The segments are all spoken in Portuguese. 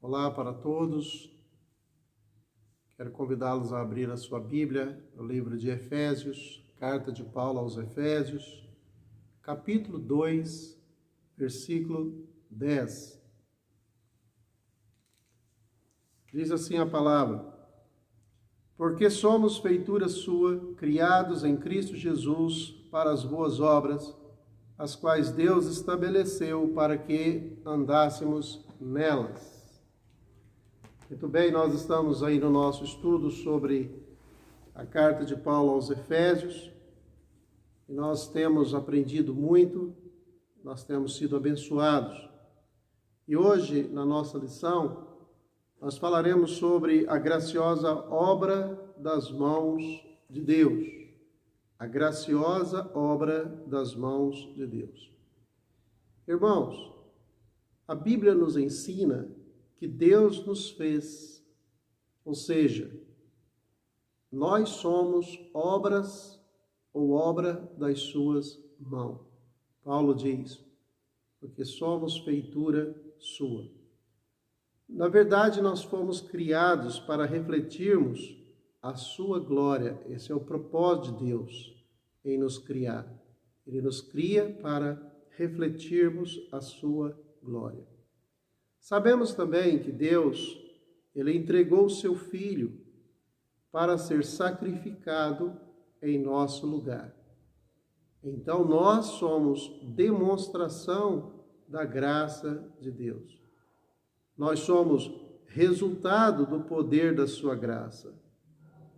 Olá para todos. Quero convidá-los a abrir a sua Bíblia, no livro de Efésios, carta de Paulo aos Efésios, capítulo 2, versículo 10. Diz assim a palavra: porque somos feitura sua, criados em Cristo Jesus para as boas obras, as quais Deus estabeleceu para que andássemos nelas. Muito bem, nós estamos aí no nosso estudo sobre a carta de Paulo aos Efésios, e nós temos aprendido muito, nós temos sido abençoados. E hoje, na nossa lição, nós falaremos sobre a graciosa obra das mãos de Deus. A graciosa obra das mãos de Deus. Irmãos, a Bíblia nos ensina que Deus nos fez, ou seja, nós somos obras ou obra das suas mãos. Paulo diz, porque somos feitura sua. Na verdade, nós fomos criados para refletirmos a sua glória. Esse é o propósito de Deus em nos criar. Ele nos cria para refletirmos a sua glória. Sabemos também que Deus, ele entregou o seu Filho para ser sacrificado em nosso lugar. Então, nós somos demonstração da graça de Deus. Nós somos resultado do poder da sua graça.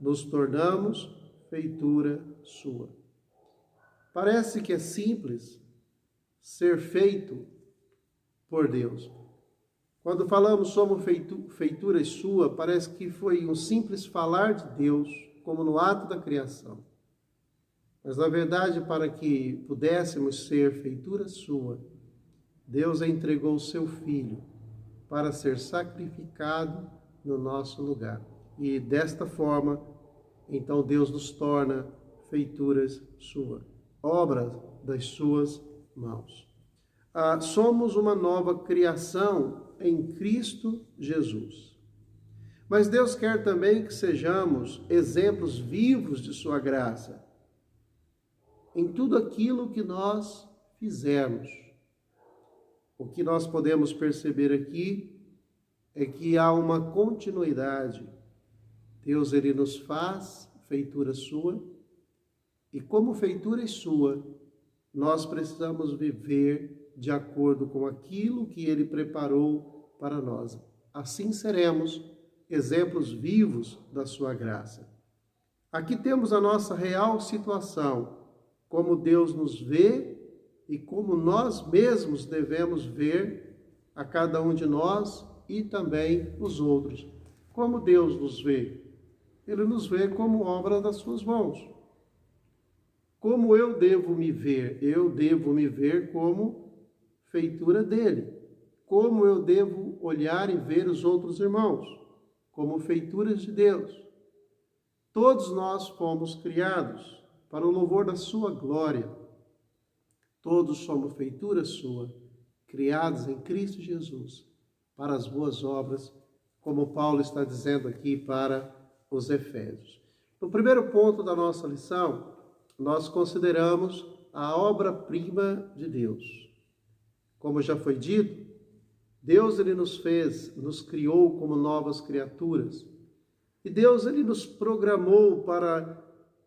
Nos tornamos feitura sua. Parece que é simples ser feito por Deus. Quando falamos somos feitura sua, parece que foi um simples falar de Deus, como no ato da criação. Mas, na verdade, para que pudéssemos ser feitura sua, Deus entregou o seu Filho para ser sacrificado no nosso lugar. E desta forma, então Deus nos torna feituras sua, obras das suas mãos. Somos uma nova criação em Cristo Jesus. Mas Deus quer também que sejamos exemplos vivos de sua graça em tudo aquilo que nós fizermos. O que nós podemos perceber aqui é que há uma continuidade. Deus, ele nos faz feitura sua, e como feitura sua, nós precisamos viver de acordo com aquilo que ele preparou para nós. Assim seremos exemplos vivos da sua graça. Aqui temos a nossa real situação, como Deus nos vê e como nós mesmos devemos ver a cada um de nós e também os outros. Como Deus nos vê? Ele nos vê como obra das suas mãos. Como eu devo me ver? Eu devo me ver como feitura dele. Como eu devo olhar e ver os outros irmãos? Como feituras de Deus. Todos nós fomos criados para o louvor da sua glória. Todos somos feitura sua, criados em Cristo Jesus, para as boas obras, como Paulo está dizendo aqui para os Efésios. No primeiro ponto da nossa lição, nós consideramos a obra-prima de Deus. Como já foi dito, Deus, ele nos fez, nos criou como novas criaturas. E Deus, ele nos programou para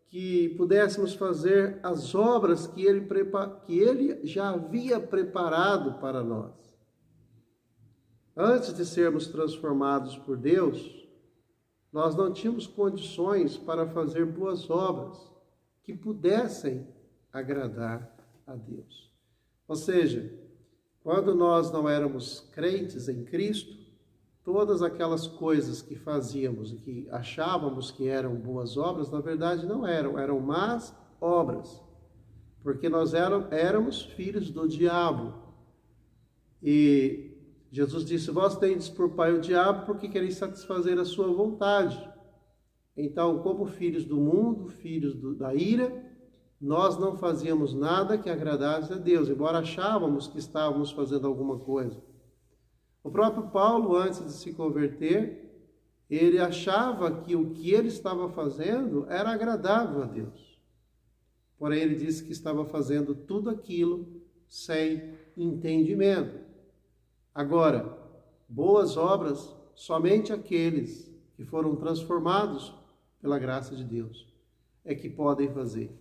que pudéssemos fazer as obras que ele já havia preparado para nós. Antes de sermos transformados por Deus, nós não tínhamos condições para fazer boas obras que pudessem agradar a Deus. Ou seja, quando nós não éramos crentes em Cristo, todas aquelas coisas que fazíamos e que achávamos que eram boas obras, na verdade não eram, eram más obras, porque nós éramos filhos do diabo. E Jesus disse, vós tendes por pai o diabo, porque quereis satisfazer a sua vontade. Então, como filhos do mundo, filhos da ira, nós não fazíamos nada que agradasse a Deus, embora achávamos que estávamos fazendo alguma coisa. O próprio Paulo, antes de se converter, ele achava que o que ele estava fazendo era agradável a Deus. Porém, ele disse que estava fazendo tudo aquilo sem entendimento. Agora, boas obras, somente aqueles que foram transformados pela graça de Deus é que podem fazer.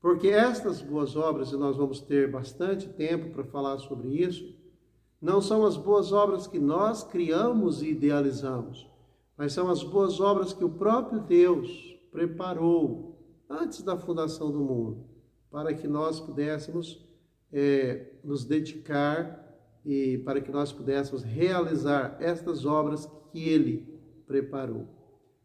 Porque estas boas obras, e nós vamos ter bastante tempo para falar sobre isso, não são as boas obras que nós criamos e idealizamos, mas são as boas obras que o próprio Deus preparou antes da fundação do mundo, para que nós pudéssemos nos dedicar e para que nós pudéssemos realizar estas obras que Ele preparou.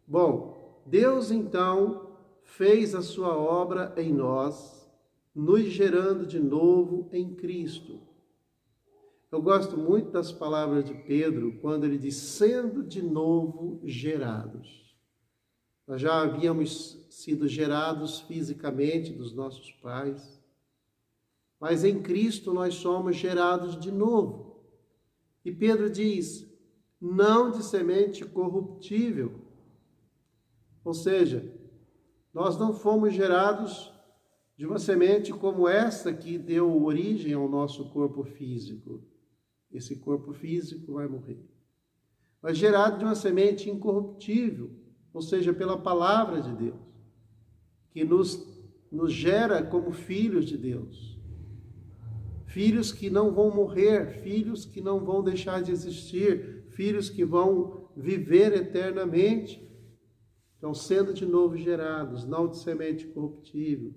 Bom, Deus então fez a sua obra em nós, nos gerando de novo em Cristo. Eu gosto muito das palavras de Pedro, quando ele diz, sendo de novo gerados. Nós já havíamos sido gerados fisicamente dos nossos pais, mas em Cristo nós somos gerados de novo. E Pedro diz, não de semente corruptível. Ou seja, nós não fomos gerados de uma semente como essa que deu origem ao nosso corpo físico. Esse corpo físico vai morrer. Mas gerado de uma semente incorruptível, ou seja, pela palavra de Deus, que nos gera como filhos de Deus. Filhos que não vão morrer, filhos que não vão deixar de existir, filhos que vão viver eternamente. Então, sendo de novo gerados, não de semente corruptível,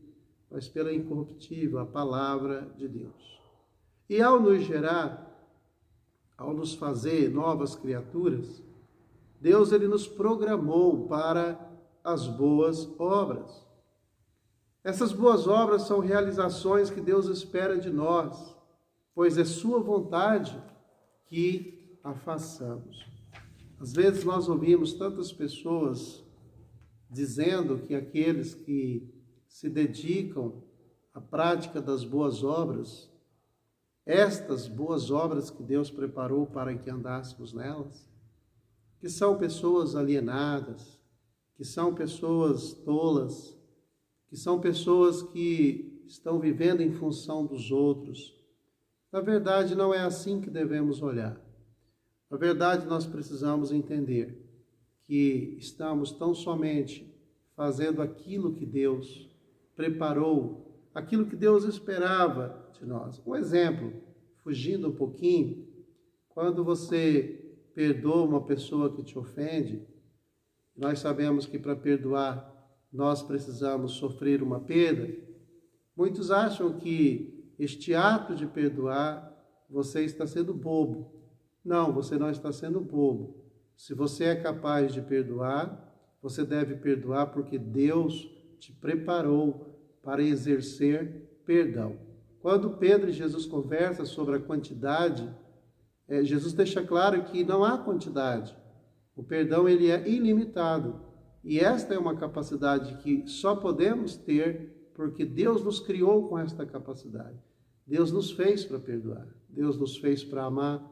mas pela incorruptível, a palavra de Deus. E ao nos gerar, ao nos fazer novas criaturas, Deus ele nos programou para as boas obras. Essas boas obras são realizações que Deus espera de nós, pois é sua vontade que a façamos. Às vezes nós ouvimos tantas pessoas dizendo que aqueles que se dedicam à prática das boas obras, estas boas obras que Deus preparou para que andássemos nelas, que são pessoas alienadas, que são pessoas tolas, que são pessoas que estão vivendo em função dos outros. Na verdade, não é assim que devemos olhar. Na verdade, nós precisamos entender que estamos tão somente fazendo aquilo que Deus preparou, aquilo que Deus esperava de nós. Um exemplo, fugindo um pouquinho, quando você perdoa uma pessoa que te ofende, nós sabemos que para perdoar nós precisamos sofrer uma perda. Muitos acham que este ato de perdoar, você está sendo bobo. Não, você não está sendo bobo. Se você é capaz de perdoar, você deve perdoar porque Deus te preparou para exercer perdão. Quando Pedro e Jesus conversam sobre a quantidade, Jesus deixa claro que não há quantidade. O perdão ele é ilimitado. E esta é uma capacidade que só podemos ter porque Deus nos criou com esta capacidade. Deus nos fez para perdoar. Deus nos fez para amar.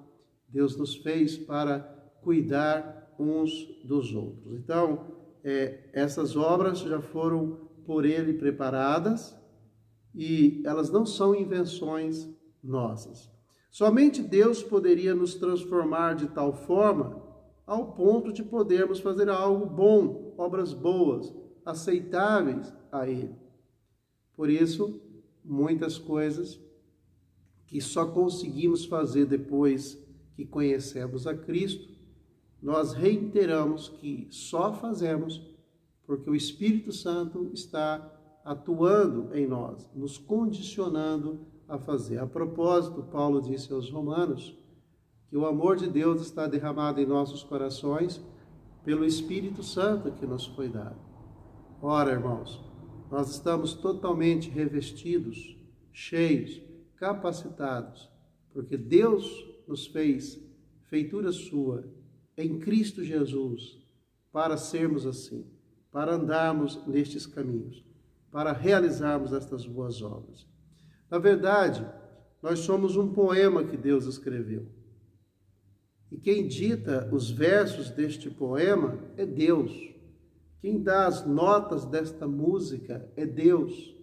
Deus nos fez para cuidar uns dos outros. Então, essas obras já foram por Ele preparadas e elas não são invenções nossas. Somente Deus poderia nos transformar de tal forma ao ponto de podermos fazer algo bom, obras boas, aceitáveis a Ele. Por isso, muitas coisas que só conseguimos fazer depois que conhecemos a Cristo, nós reiteramos que só fazemos porque o Espírito Santo está atuando em nós, nos condicionando a fazer. A propósito, Paulo disse aos Romanos que o amor de Deus está derramado em nossos corações pelo Espírito Santo que nos foi dado. Ora, irmãos, nós estamos totalmente revestidos, cheios, capacitados, porque Deus nos fez feitura sua em Cristo Jesus para sermos assim, para andarmos nestes caminhos, para realizarmos estas boas obras. Na verdade, nós somos um poema que Deus escreveu. E quem dita os versos deste poema é Deus. Quem dá as notas desta música é Deus.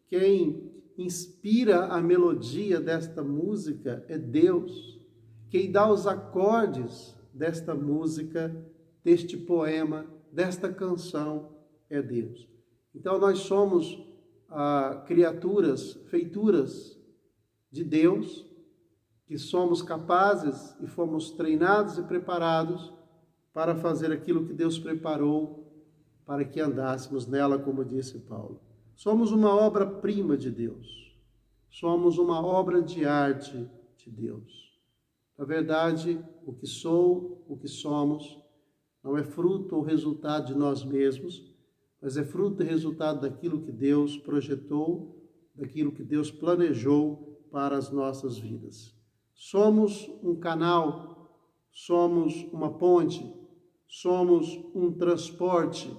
Quem inspira a melodia desta música é Deus. Quem dá os acordes desta música, deste poema, desta canção é Deus. Então nós somos criaturas, feituras de Deus, que somos capazes e fomos treinados e preparados para fazer aquilo que Deus preparou para que andássemos nela, como disse Paulo. Somos uma obra-prima de Deus. Somos uma obra de arte de Deus. Na verdade, o que sou, o que somos, não é fruto ou resultado de nós mesmos, mas é fruto e resultado daquilo que Deus projetou, daquilo que Deus planejou para as nossas vidas. Somos um canal, somos uma ponte, somos um transporte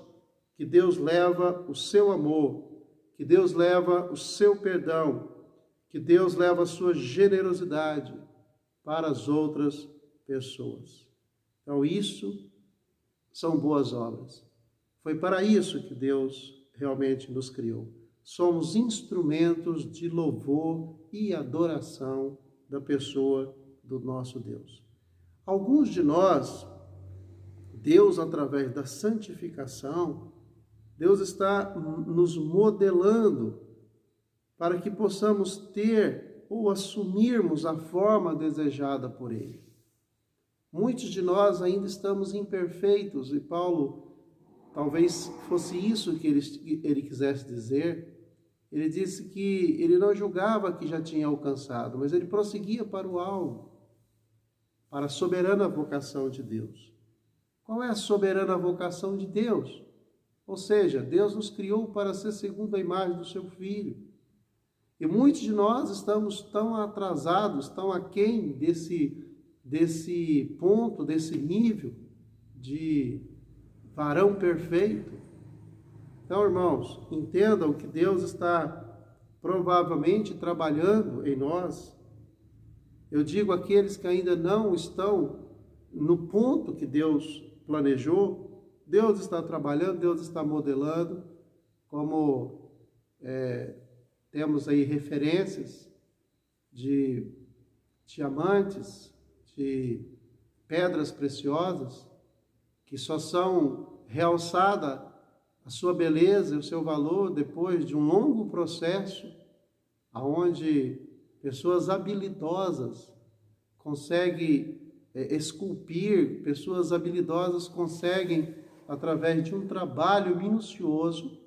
que Deus leva o seu amor, que Deus leva o seu perdão, que Deus leva a sua generosidade para as outras pessoas. Então, isso são boas obras. Foi para isso que Deus realmente nos criou. Somos instrumentos de louvor e adoração da pessoa do nosso Deus. Alguns de nós, Deus, através da santificação, Deus está nos modelando para que possamos ter ou assumirmos a forma desejada por Ele. Muitos de nós ainda estamos imperfeitos, e Paulo, talvez fosse isso que ele quisesse dizer. Ele disse que ele não julgava que já tinha alcançado, mas ele prosseguia para o alvo, para a soberana vocação de Deus. Qual é a soberana vocação de Deus? Ou seja, Deus nos criou para ser segundo a imagem do seu Filho. E muitos de nós estamos tão atrasados, tão aquém desse ponto, desse nível de varão perfeito. Então, irmãos, entendam que Deus está provavelmente trabalhando em nós. Eu digo aqueles que ainda não estão no ponto que Deus planejou, Deus está trabalhando, Deus está modelando, como temos aí referências de diamantes, de pedras preciosas, que só são realçadas a sua beleza e o seu valor depois de um longo processo, onde pessoas habilidosas conseguem esculpir, pessoas habilidosas conseguem, através de um trabalho minucioso,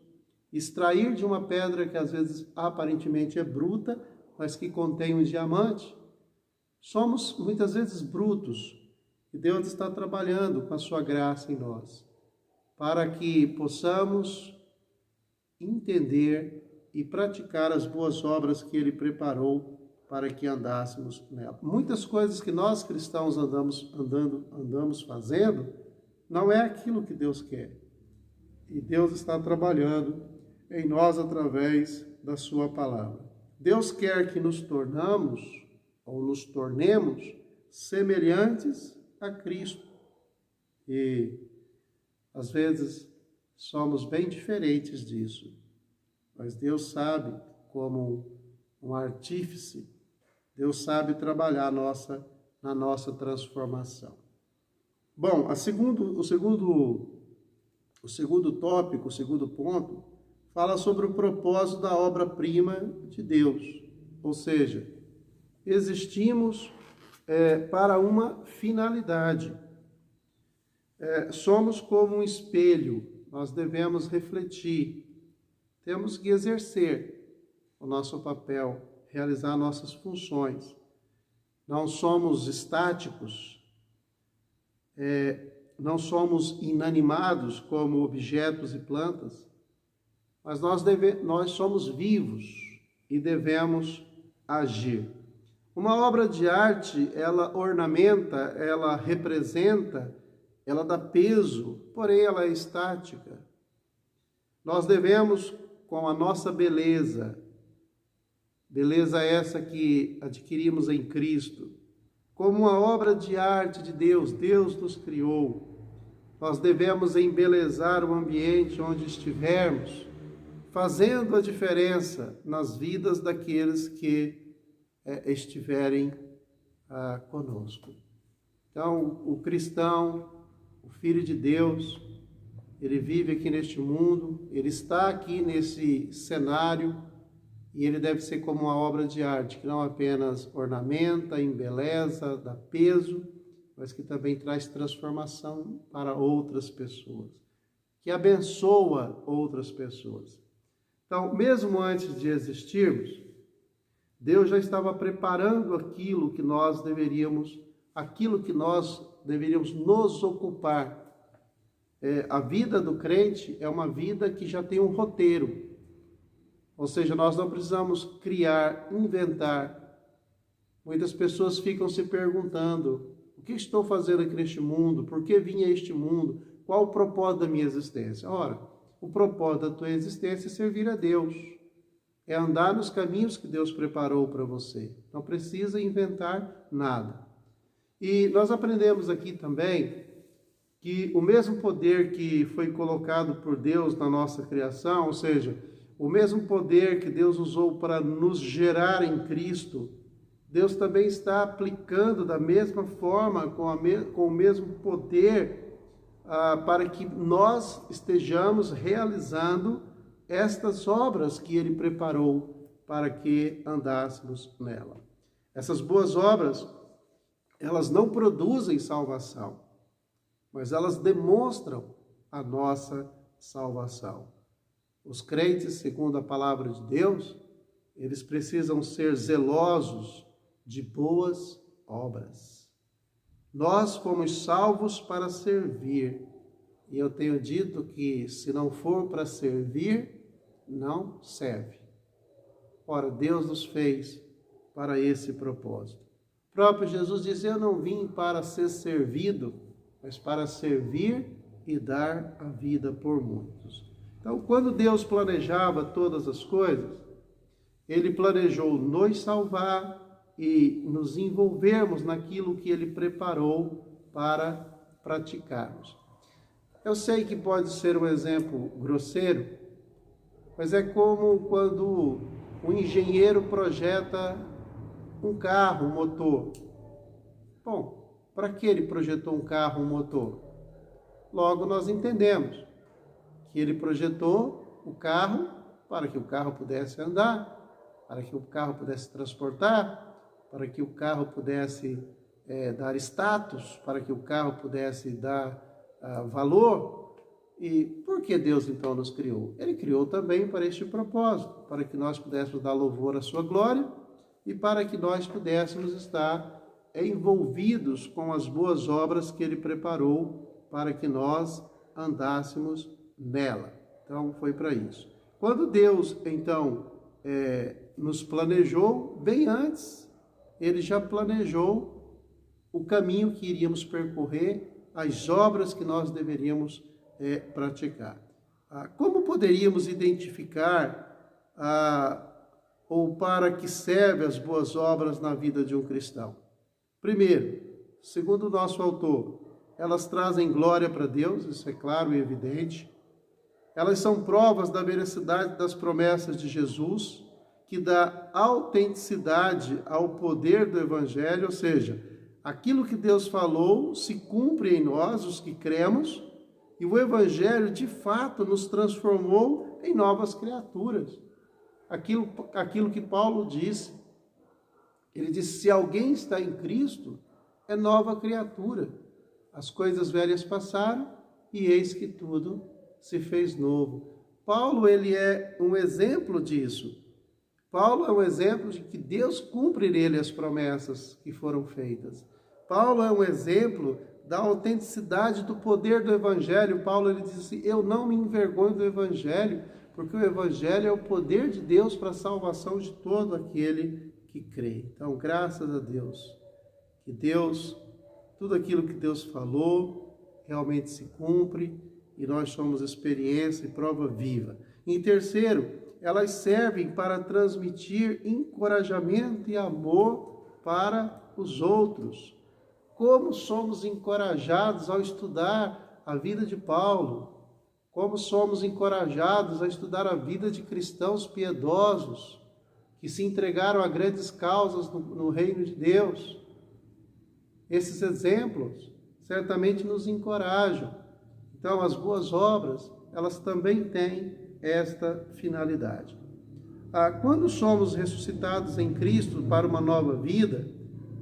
extrair de uma pedra que às vezes aparentemente é bruta, mas que contém um diamante. Somos muitas vezes brutos, e Deus está trabalhando com a sua graça em nós, para que possamos entender e praticar as boas obras que Ele preparou para que andássemos nela. Muitas coisas que nós cristãos andamos fazendo, não é aquilo que Deus quer. E Deus está trabalhando em nós através da sua palavra. Deus quer que nos tornemos semelhantes a Cristo. E às vezes somos bem diferentes disso. Mas Deus sabe, como um artífice, Deus sabe trabalhar na nossa transformação. Bom, o segundo tópico, o segundo ponto, fala sobre o propósito da obra-prima de Deus. Ou seja, existimos para uma finalidade. Somos como um espelho, nós devemos refletir, temos que exercer o nosso papel, realizar nossas funções. Não somos estáticos, não somos inanimados como objetos e plantas, mas nós somos vivos e devemos agir. Uma obra de arte, ela ornamenta, ela representa, ela dá peso, porém ela é estática. Nós devemos, com a nossa beleza essa que adquirimos em Cristo, como uma obra de arte de Deus. Deus nos criou. Nós devemos embelezar o ambiente onde estivermos, fazendo a diferença nas vidas daqueles que estiverem conosco. Então, o cristão, o Filho de Deus, ele vive aqui neste mundo, ele está aqui nesse cenário e ele deve ser como uma obra de arte, que não apenas ornamenta, embeleza, dá peso, mas que também traz transformação para outras pessoas, que abençoa outras pessoas. Então, mesmo antes de existirmos, Deus já estava preparando aquilo que nós deveríamos nos ocupar. A vida do crente é uma vida que já tem um roteiro. Ou seja, nós não precisamos criar, inventar. Muitas pessoas ficam se perguntando: o que estou fazendo aqui neste mundo? Por que vim a este mundo? Qual o propósito da minha existência? Ora, o propósito da tua existência é servir a Deus. É andar nos caminhos que Deus preparou para você. Não precisa inventar nada. E nós aprendemos aqui também que o mesmo poder que foi colocado por Deus na nossa criação, ou seja, o mesmo poder que Deus usou para nos gerar em Cristo, Deus também está aplicando da mesma forma, com o mesmo poder, para que nós estejamos realizando estas obras que Ele preparou para que andássemos nela. Essas boas obras, elas não produzem salvação, mas elas demonstram a nossa salvação. Os crentes, segundo a palavra de Deus, eles precisam ser zelosos de boas obras. Nós fomos salvos para servir. E eu tenho dito que se não for para servir, não serve. Ora, Deus nos fez para esse propósito. O próprio Jesus disse: eu não vim para ser servido, mas para servir e dar a vida por muitos. Então, quando Deus planejava todas as coisas, Ele planejou nos salvar e nos envolvermos naquilo que Ele preparou para praticarmos. Eu sei que pode ser um exemplo grosseiro, mas é como quando o engenheiro projeta um carro, um motor. Bom, para que ele projetou um carro, um motor? Logo nós entendemos que ele projetou o carro para que o carro pudesse andar, para que o carro pudesse transportar, para que o carro pudesse dar status, para que o carro pudesse dar valor. E por que Deus então nos criou? Ele criou também para este propósito, para que nós pudéssemos dar louvor à sua glória e para que nós pudéssemos estar envolvidos com as boas obras que Ele preparou para que nós andássemos nela. Então foi para isso. Quando Deus então nos planejou, bem antes, Ele já planejou o caminho que iríamos percorrer, as obras que nós deveríamos praticar. Como poderíamos identificar ou para que servem as boas obras na vida de um cristão? Primeiro, segundo o nosso autor, elas trazem glória para Deus, isso é claro e evidente. Elas são provas da veracidade das promessas de Jesus, que dá autenticidade ao poder do Evangelho, ou seja, aquilo que Deus falou se cumpre em nós, os que cremos, e o Evangelho, de fato, nos transformou em novas criaturas. Aquilo que Paulo disse. Ele disse: se alguém está em Cristo, é nova criatura. As coisas velhas passaram e eis que tudo se fez novo. Paulo, ele é um exemplo disso. Paulo é um exemplo de que Deus cumpre nele as promessas que foram feitas. Paulo é um exemplo da autenticidade do poder do Evangelho. Paulo, ele diz assim: eu não me envergonho do Evangelho, porque o Evangelho é o poder de Deus para a salvação de todo aquele que crê. Então, graças a Deus, que Deus, tudo aquilo que Deus falou, realmente se cumpre, e nós somos experiência e prova viva. Em terceiro, elas servem para transmitir encorajamento e amor para os outros. Como somos encorajados ao estudar a vida de Paulo, como somos encorajados a estudar a vida de cristãos piedosos, que se entregaram a grandes causas no reino de Deus. Esses exemplos certamente nos encorajam. Então, as boas obras, elas também têm esta finalidade. Quando somos ressuscitados em Cristo para uma nova vida,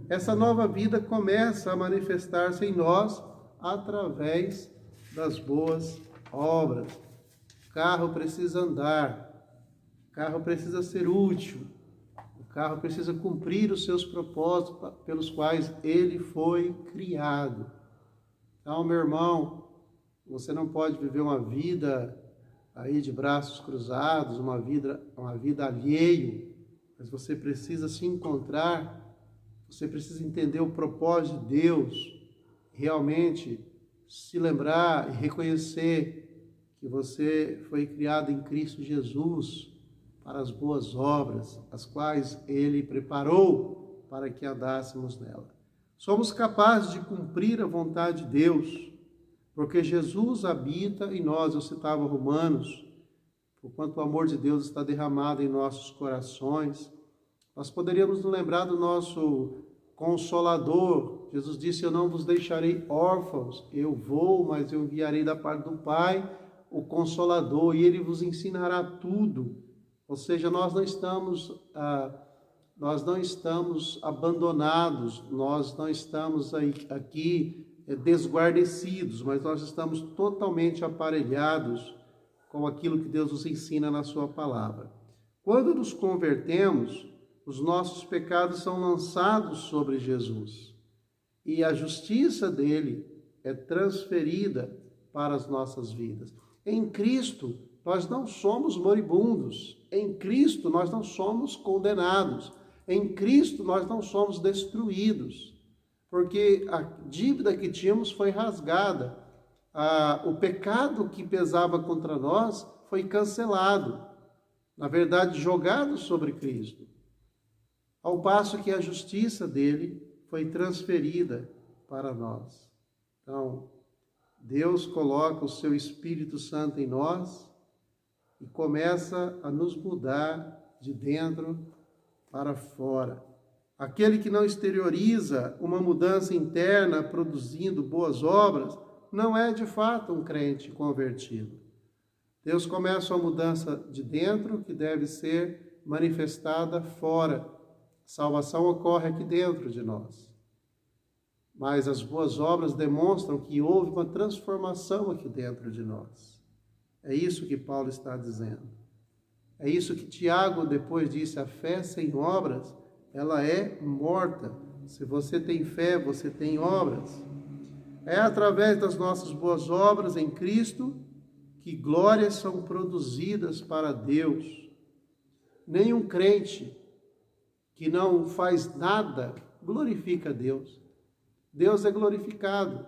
essa nova vida começa a manifestar-se em nós através das boas obras. O carro precisa andar, o carro precisa ser útil, o carro precisa cumprir os seus propósitos pelos quais ele foi criado. Então, meu irmão, você não pode viver uma vida aí de braços cruzados, uma vida alheio, mas você precisa se encontrar, você precisa entender o propósito de Deus, realmente se lembrar e reconhecer que você foi criado em Cristo Jesus para as boas obras, as quais Ele preparou para que andássemos nela. Somos capazes de cumprir a vontade de Deus, porque Jesus habita em nós. Eu citava Romanos, porquanto o amor de Deus está derramado em nossos corações. Nós poderíamos nos lembrar do nosso Consolador. Jesus disse: eu não vos deixarei órfãos, eu vou, mas eu enviarei da parte do Pai o Consolador, e Ele vos ensinará tudo. Ou seja, nós não estamos abandonados, nós não estamos aqui desguarnecidos, mas nós estamos totalmente aparelhados com aquilo que Deus nos ensina na sua palavra. Quando nos convertemos, os nossos pecados são lançados sobre Jesus e a justiça dele é transferida para as nossas vidas. Em Cristo, nós não somos moribundos. Em Cristo, nós não somos condenados. Em Cristo, nós não somos destruídos, porque a dívida que tínhamos foi rasgada. O pecado que pesava contra nós foi cancelado, na verdade, jogado sobre Cristo, ao passo que a justiça dele foi transferida para nós. Então, Deus coloca o seu Espírito Santo em nós e começa a nos mudar de dentro para fora. Aquele que não exterioriza uma mudança interna produzindo boas obras, não é de fato um crente convertido. Deus começa uma mudança de dentro que deve ser manifestada fora. A salvação ocorre aqui dentro de nós. Mas as boas obras demonstram que houve uma transformação aqui dentro de nós. É isso que Paulo está dizendo. É isso que Tiago depois disse: a fé sem obras, ela é morta. Se você tem fé, você tem obras. É através das nossas boas obras em Cristo que glórias são produzidas para Deus. Nenhum crente que não faz nada glorifica a Deus. Deus é glorificado.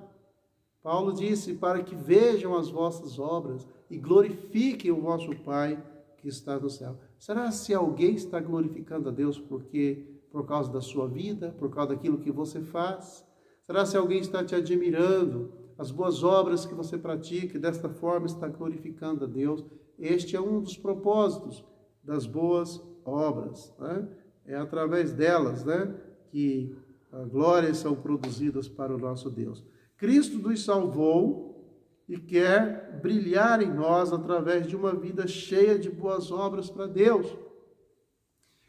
Paulo disse: para que vejam as vossas obras e glorifiquem o vosso Pai que está no céu. Será se alguém está glorificando a Deus por causa da sua vida, por causa daquilo que você faz? Será se alguém está te admirando, as boas obras que você pratica e desta forma está glorificando a Deus? Este é um dos propósitos das boas obras, né? É através delas, né, que glórias são produzidas para o nosso Deus. Cristo nos salvou e quer brilhar em nós através de uma vida cheia de boas obras para Deus.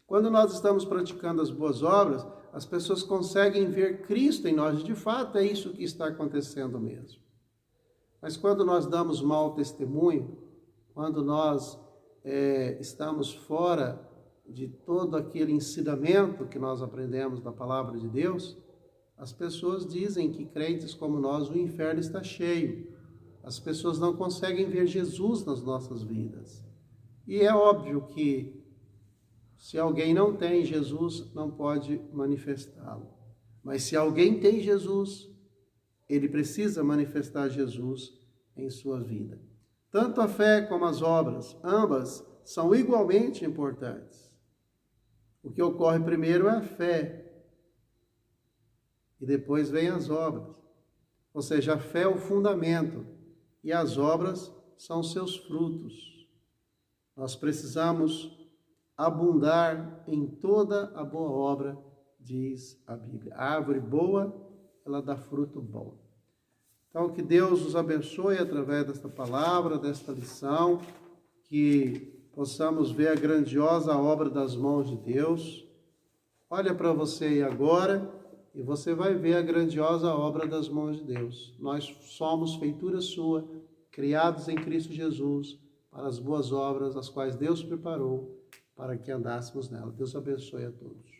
Quando nós estamos praticando as boas obras, as pessoas conseguem ver Cristo em nós. De fato, é isso que está acontecendo mesmo. Mas quando nós damos mau testemunho, quando nós estamos fora de todo aquele ensinamento que nós aprendemos da palavra de Deus, as pessoas dizem que crentes como nós, o inferno está cheio. As pessoas não conseguem ver Jesus nas nossas vidas. E é óbvio que se alguém não tem Jesus, não pode manifestá-lo. Mas se alguém tem Jesus, ele precisa manifestar Jesus em sua vida. Tanto a fé como as obras, ambas são igualmente importantes. O que ocorre primeiro é a fé. e depois vêm as obras. Ou seja, a fé é o fundamento e as obras são seus frutos. Nós precisamos abundar em toda a boa obra, diz a Bíblia. A árvore boa, ela dá fruto bom. Então, que Deus nos abençoe através desta palavra, desta lição, que possamos ver a grandiosa obra das mãos de Deus. Olha para você aí agora e você vai ver a grandiosa obra das mãos de Deus. Nós somos feitura sua, criados em Cristo Jesus, para as boas obras, as quais Deus preparou para que andássemos nela. Deus abençoe a todos.